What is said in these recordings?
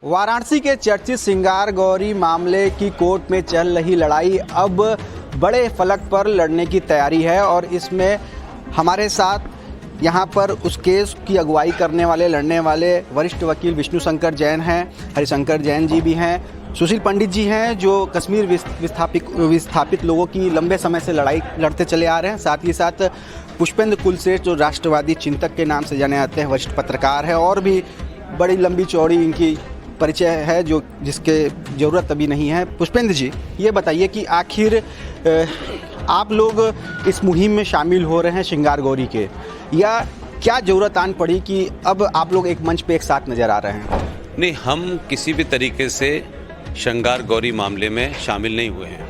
वाराणसी के चर्चित सिंगार गौरी मामले की कोर्ट में चल रही लड़ाई अब बड़े फलक पर लड़ने की तैयारी है और इसमें हमारे साथ यहाँ पर उस केस की अगुवाई करने वाले लड़ने वाले वरिष्ठ वकील विष्णु शंकर जैन हैं, हरिशंकर जैन जी भी हैं, सुशील पंडित जी हैं जो कश्मीर विस्थापित लोगों की लंबे समय से लड़ाई लड़ते चले आ रहे हैं। साथ ही साथ पुष्पेंद्र कुलश्रेष्ठ जो राष्ट्रवादी चिंतक के नाम से जाने जाते हैं, वरिष्ठ पत्रकार है और भी बड़ी लंबी चौड़ी इनकी परिचय है जो जिसके ज़रूरत अभी नहीं है। पुष्पेंद्र जी, ये बताइए कि आखिर आप लोग इस मुहिम में शामिल हो रहे हैं श्रृंगार गौरी के, या क्या ज़रूरत आन पड़ी कि अब आप लोग एक मंच पे एक साथ नज़र आ रहे हैं? नहीं, हम किसी भी तरीके से श्रृंगार गौरी मामले में शामिल नहीं हुए हैं।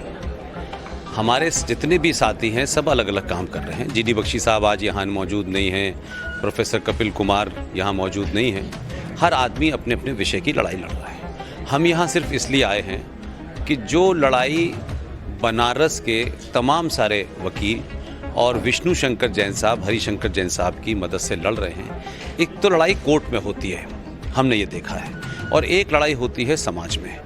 हमारे जितने भी साथी हैं सब अलग अलग काम कर रहे हैं। जीडी बख्शी साहब आज यहाँ मौजूद नहीं हैं, प्रोफेसर कपिल कुमार यहाँ मौजूद नहीं हैं। हर आदमी अपने अपने विषय की लड़ाई लड़ रहा है। हम यहाँ सिर्फ इसलिए आए हैं कि जो लड़ाई बनारस के तमाम सारे वकील और विष्णु शंकर जैन साहब, हरिशंकर जैन साहब की मदद से लड़ रहे हैं, एक तो लड़ाई कोर्ट में होती है, हमने ये देखा है, और एक लड़ाई होती है समाज में।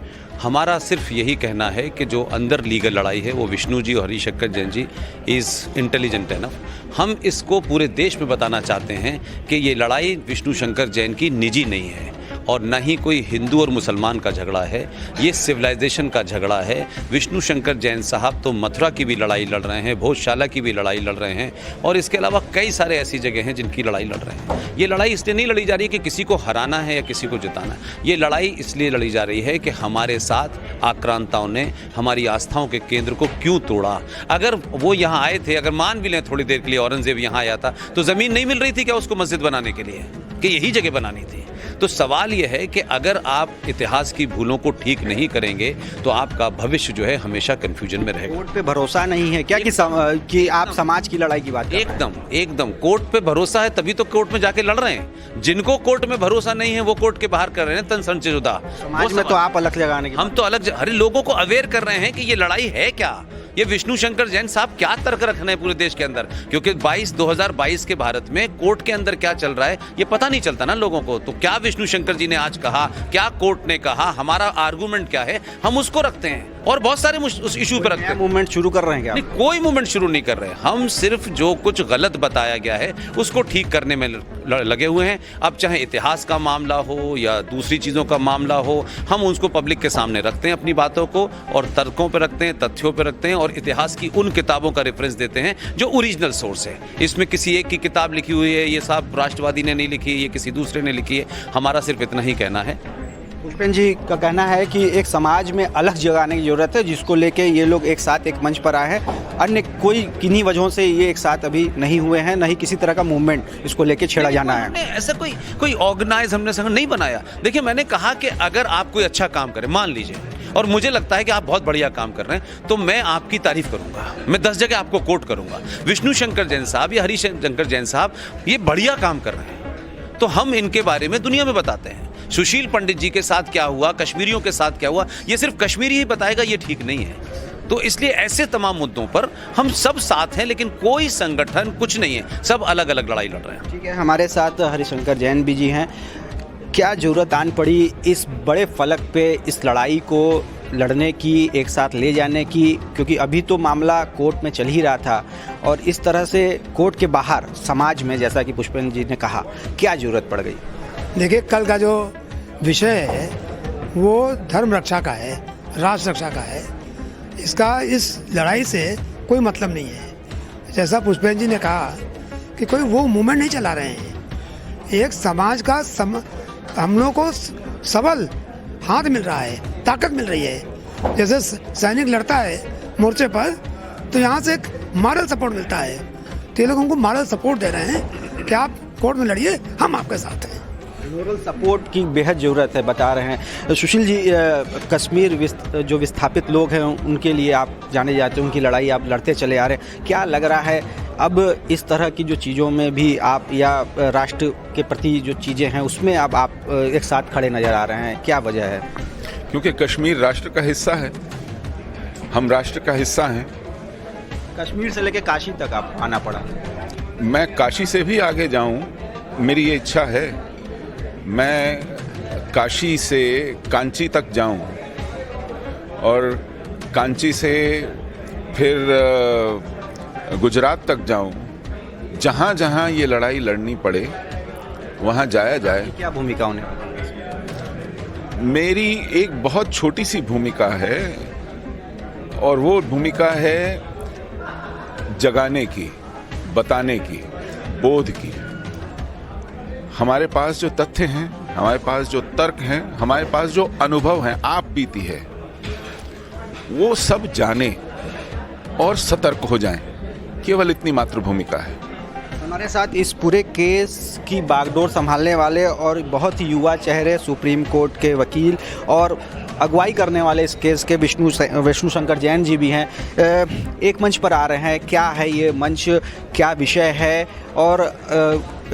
हमारा सिर्फ यही कहना है कि जो अंदर लीगल लड़ाई है वो विष्णु जी और Harishankar Jain ji is intelligent enough. हम इसको पूरे देश में बताना चाहते हैं कि ये लड़ाई विष्णु शंकर जैन की निजी नहीं है और न ही कोई हिंदू और मुसलमान का झगड़ा है, ये सिविलाइजेशन का झगड़ा है। विष्णु शंकर जैन साहब तो मथुरा की भी लड़ाई लड़ रहे हैं, भोजशाला की भी लड़ाई लड़ रहे हैं और इसके अलावा कई सारे ऐसी जगह हैं जिनकी लड़ाई लड़ रहे हैं। ये लड़ाई इसलिए नहीं लड़ी जा रही है कि किसी को हराना है या किसी को जिताना है। ये लड़ाई इसलिए लड़ी जा रही है कि हमारे साथ आक्रांताओं ने हमारी आस्थाओं के केंद्र को क्यों तोड़ा। अगर वो यहाँ आए थे, अगर मान भी लें थोड़ी देर के लिए औरंगजेब यहाँ आया था, तो ज़मीन नहीं मिल रही थी क्या उसको मस्जिद बनाने के लिए, कि यही जगह बनानी थी? तो सवाल यह है कि अगर आप इतिहास की भूलों को ठीक नहीं करेंगे तो आपका भविष्य जो है हमेशा कंफ्यूजन में रहेगा। कोर्ट पे भरोसा नहीं है क्या कि आप समाज की लड़ाई की बात कर रहे हैं? एकदम कोर्ट पे भरोसा है तभी तो कोर्ट में जाके लड़ रहे हैं। जिनको कोर्ट में भरोसा नहीं है वो कोर्ट के बाहर कर रहे हैं तन संशयशुदा। समाज में तो आप अलग लगाने की, हम तो अलग, हर लोगों को अवेयर कर रहे हैं कि ये लड़ाई है क्या। ये विष्णु शंकर जैन साहब क्या तर्क रखने हैं पूरे देश के अंदर, क्योंकि 2022 के भारत में कोर्ट के अंदर क्या चल रहा है ये पता नहीं चलता ना लोगों को। तो क्या विष्णु शंकर जी ने आज कहा, क्या कोर्ट ने कहा, हमारा आर्गुमेंट क्या है, हम उसको रखते हैं और बहुत सारे उस इशू पर रखते हैं। मूवमेंट शुरू कर रहे हैं क्या? नहीं, कोई मूवमेंट शुरू नहीं कर रहे हैं। हम सिर्फ जो कुछ गलत बताया गया है उसको ठीक करने में लगे हुए हैं। अब चाहे इतिहास का मामला हो या दूसरी चीज़ों का मामला हो, हम उसको पब्लिक के सामने रखते हैं, अपनी बातों को, और तर्कों पर रखते हैं, तथ्यों पर रखते हैं और इतिहास की उन किताबों का रेफरेंस देते हैं जो ओरिजिनल सोर्स है। इसमें किसी एक की किताब लिखी हुई है, ये साहब राष्ट्रवादी ने नहीं लिखी है, ये किसी दूसरे ने लिखी है। हमारा सिर्फ इतना ही कहना है। पुष्पेंद्र जी का कहना है कि एक समाज में अलग जगाने की जरूरत है, जिसको लेके ये लोग एक साथ एक मंच पर आए हैं। अन्य कोई किन्हीं वजहों से ये एक साथ अभी नहीं हुए हैं, नहीं किसी तरह का मूवमेंट इसको लेके छेड़ा जाना है। ऐसा कोई ऑर्गेनाइज हमने संगठन नहीं बनाया। देखिए, मैंने कहा कि अगर आप कोई अच्छा काम करें, मान लीजिए, और मुझे लगता है कि आप बहुत बढ़िया काम कर रहे हैं, तो मैं आपकी तारीफ करूंगा, मैं 10 जगह आपको कोट करूंगा। विष्णु शंकर जैन साहब या हरिशंकर जैन साहब ये बढ़िया काम कर रहे हैं तो हम इनके बारे में दुनिया में बताते हैं। सुशील पंडित जी के साथ क्या हुआ, कश्मीरियों के साथ क्या हुआ, ये सिर्फ कश्मीरी ही बताएगा, ये ठीक नहीं है। तो इसलिए ऐसे तमाम मुद्दों पर हम सब साथ हैं, लेकिन कोई संगठन कुछ नहीं है, सब अलग अलग लड़ाई लड़ रहे हैं। ठीक है, हमारे साथ हरिशंकर जैन भी जी हैं। क्या जरूरत आन पड़ी इस बड़े फलक पे इस लड़ाई को लड़ने की, एक साथ ले जाने की, क्योंकि अभी तो मामला कोर्ट में चल ही रहा था और इस तरह से कोर्ट के बाहर समाज में, जैसा कि पुष्पेंद्र जी ने कहा, क्या जरूरत पड़ गई? देखिए, कल का जो विषय है वो धर्म रक्षा का है, राष्ट्र रक्षा का है। इसका इस लड़ाई से कोई मतलब नहीं है। जैसा पुष्पेंद्र जी ने कहा कि कोई वो मूवमेंट नहीं चला रहे हैं। एक समाज का हम लोग को सबल हाथ मिल रहा है, ताकत मिल रही है। जैसे सैनिक लड़ता है मोर्चे पर तो यहाँ से एक मॉरल सपोर्ट मिलता है, तो ये लोग हमको मॉरल सपोर्ट दे रहे हैं कि आप कोर्ट में लड़िए, हम आपके साथ हैं। मोरल सपोर्ट की बेहद ज़रूरत है, बता रहे हैं सुशील जी। कश्मीर जो विस्थापित लोग हैं उनके लिए आप जाने जाते हैं, उनकी लड़ाई आप लड़ते चले आ रहे हैं। क्या लग रहा है अब इस तरह की जो चीज़ों में भी आप, या राष्ट्र के प्रति जो चीज़ें हैं उसमें अब आप एक साथ खड़े नज़र आ रहे हैं, क्या वजह है? क्योंकि कश्मीर राष्ट्र का हिस्सा है, हम राष्ट्र का हिस्सा हैं। कश्मीर से लेकर काशी तक आप आना पड़ा। मैं काशी से भी आगे जाऊं, मेरी ये इच्छा है। मैं काशी से कांची तक जाऊं और कांची से फिर गुजरात तक जाऊं, जहां जहां ये लड़ाई लड़नी पड़े वहां जाया जाए। क्या भूमिका होने वाली है? मेरी एक बहुत छोटी सी भूमिका है और वो भूमिका है जगाने की, बताने की, बोध की। हमारे पास जो तथ्य हैं, हमारे पास जो तर्क हैं, हमारे पास जो अनुभव हैं, आप बीती है, वो सब जाने और सतर्क हो जाएं। केवल इतनी मात्र भूमिका है। हमारे साथ इस पूरे केस की बागडोर संभालने वाले और बहुत ही युवा चेहरे सुप्रीम कोर्ट के वकील और अगुवाई करने वाले इस केस के विष्णु शंकर जैन जी भी हैं। एक मंच पर आ रहे हैं, क्या है ये मंच, क्या विषय है और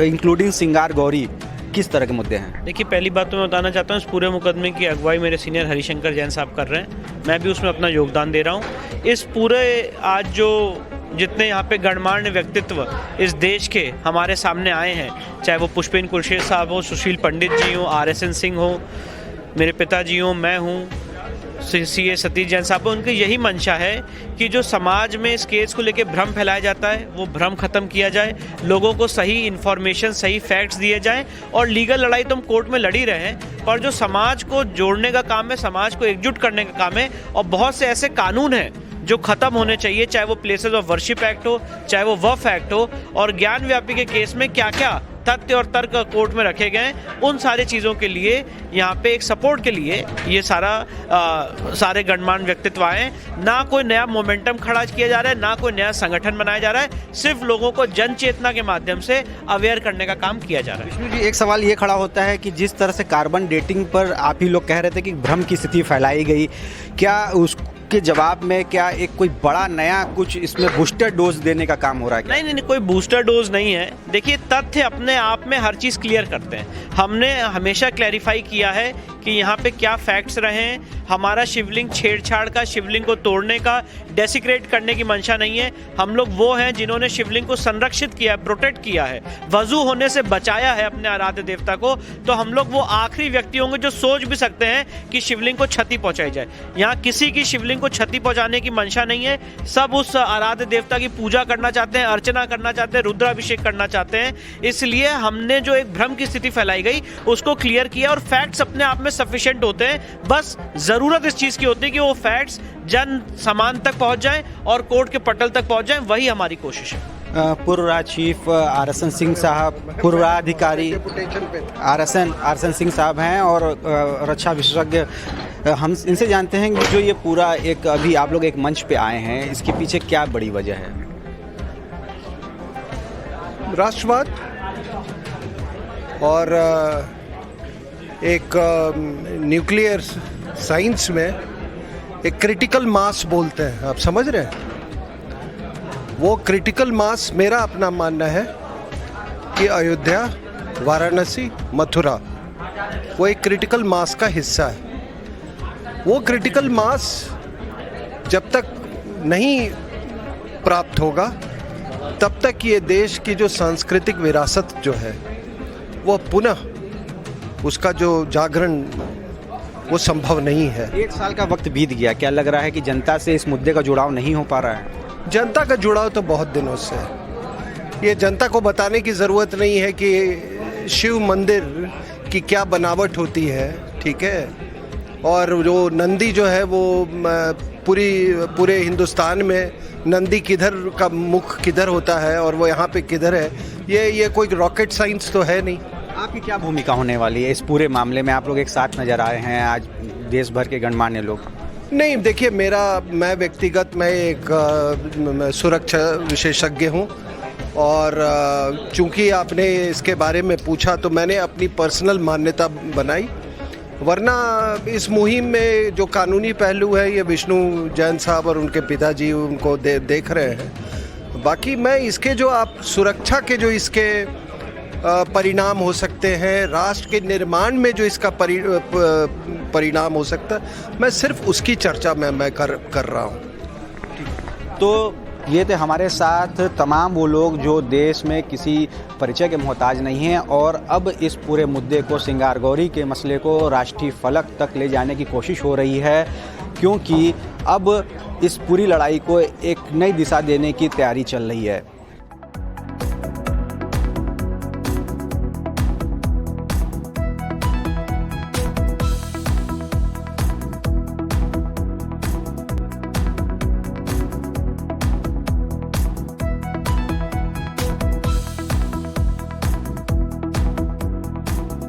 इंक्लूडिंग सिंगार गौरी किस तरह के मुद्दे हैं? देखिए, पहली बात तो मैं बताना चाहता हूँ, इस पूरे मुकदमे की अगुवाई मेरे सीनियर हरिशंकर जैन साहब कर रहे हैं। मैं भी उसमें अपना योगदान दे रहा हूँ। इस पूरे आज जो जितने यहाँ पे गणमान्य व्यक्तित्व इस देश के हमारे सामने आए हैं, चाहे वो पुष्पेन कुलशेर साहब हो, सुशील पंडित जी हो, RSN सिंह हो, मेरे पिताजी हो, मैं हूँ, CA सतीश जैन साहब, उनकी यही मंशा है कि जो समाज में इस केस को लेकर भ्रम फैलाया जाता है वो भ्रम खत्म किया जाए, लोगों को सही इन्फॉर्मेशन, सही फैक्ट्स दिए जाएं। और लीगल लड़ाई तो हम कोर्ट में लड़ ही रहे हैं, पर जो समाज को जोड़ने का काम है, समाज को एकजुट करने का काम है। और बहुत से ऐसे कानून हैं जो खत्म होने चाहिए, चाहे वो प्लेसेस ऑफ वर्शिप एक्ट हो, चाहे वो वक्फ एक्ट हो। और ज्ञान व्यापी के केस में क्या क्या तथ्य और तर्क कोर्ट में रखे गए, उन सारी चीज़ों के लिए यहाँ पे एक सपोर्ट के लिए ये सारे गणमान्य व्यक्तित्व आए। ना कोई नया मोमेंटम खड़ा किया जा रहा है, ना कोई नया संगठन बनाया जा रहा है, सिर्फ लोगों को जन चेतना के माध्यम से अवेयर करने का काम किया जा रहा है। विष्णु जी, एक सवाल ये खड़ा होता है कि जिस तरह से कार्बन डेटिंग पर आप ही लोग कह रहे थे कि भ्रम की स्थिति फैलाई गई, क्या उसके जवाब में क्या एक कोई बड़ा नया कुछ इसमें बूस्टर डोज देने का काम हो रहा है? नहीं, कोई बूस्टर डोज नहीं है। देखिए, तथ्य अपने आप में हर चीज़ क्लियर करते हैं। हमने हमेशा क्लैरिफाई किया है कि यहाँ पे क्या फैक्ट्स रहे हैं। हमारा शिवलिंग छेड़छाड़ का, शिवलिंग को तोड़ने का, डेसिक्रेट करने की मंशा नहीं है। हम लोग वो हैं जिन्होंने शिवलिंग को संरक्षित किया है, प्रोटेक्ट किया है, वजू होने से बचाया है अपने आराध्य देवता को। तो हम लोग वो आखिरी व्यक्ति होंगे जो सोच भी सकते हैं कि शिवलिंग को क्षति पहुंचाई जाए। यहाँ किसी की शिवलिंग को क्षति पहुंचाने की मंशा नहीं है। सब उस आराध्य देवता की पूजा करना चाहते हैं, अर्चना करना चाहते हैं, रुद्राभिषेक करना चाहते हैं। इसलिए हमने जो एक भ्रम की स्थिति फैलाई गई उसको क्लियर किया। और फैक्ट्स अपने आप में सफिशिएंट होते हैं, बस जरूरत इस चीज की होती है कि वो फैक्ट्स जन सामान तक पहुंच जाएं और कोर्ट के पटल तक पहुंच जाएं। वही हमारी कोशिश है। पूर्व राज्य चीफ RSN सिंह साहब, पूर्वाधिकारी RSN सिंह साहब हैं और रक्षा विशेषज्ञ। हम इनसे जानते हैं कि जो ये पूरा एक अभी आप लोग एक मंच पे आए हैं, इसके पीछे क्या बड़ी वजह है? राष्ट्रवाद और एक न्यूक्लियर साइंस में एक क्रिटिकल मास बोलते हैं, आप समझ रहे हैं? वो क्रिटिकल मास, मेरा अपना मानना है कि अयोध्या, वाराणसी, मथुरा वो एक क्रिटिकल मास का हिस्सा है। वो क्रिटिकल मास जब तक नहीं प्राप्त होगा तब तक ये देश की जो सांस्कृतिक विरासत जो है वो पुनः उसका जो जागरण वो संभव नहीं है। 1 साल का वक्त बीत गया, क्या लग रहा है कि जनता से इस मुद्दे का जुड़ाव नहीं हो पा रहा है? जनता का जुड़ाव तो बहुत दिनों से है। ये जनता को बताने की ज़रूरत नहीं है कि शिव मंदिर की क्या बनावट होती है, ठीक है? और जो नंदी जो है वो पूरे हिंदुस्तान में नंदी किधर का मुख किधर होता है और वो यहाँ पे किधर है, ये कोई रॉकेट साइंस तो है नहीं। आपकी क्या भूमिका होने वाली है इस पूरे मामले में? आप लोग एक साथ नजर आए हैं आज, देश भर के गणमान्य लोग। नहीं, देखिए, मैं व्यक्तिगत एक सुरक्षा विशेषज्ञ हूँ और चूंकि आपने इसके बारे में पूछा तो मैंने अपनी पर्सनल मान्यता बनाई, वरना इस मुहिम में जो कानूनी पहलू है ये विष्णु जैन साहब और उनके पिताजी उनको देख रहे हैं। बाकी मैं इसके जो आप सुरक्षा के जो इसके परिणाम हो सकते हैं, राष्ट्र के निर्माण में जो इसका परिणाम हो सकता है, मैं सिर्फ उसकी चर्चा मैं कर रहा हूँ। तो ये थे हमारे साथ तमाम वो लोग जो देश में किसी परिचय के मोहताज नहीं हैं और अब इस पूरे मुद्दे को सिंगार गौरी के मसले को राष्ट्रीय फलक तक ले जाने की कोशिश हो रही है, क्योंकि अब इस पूरी लड़ाई को एक नई दिशा देने की तैयारी चल रही है।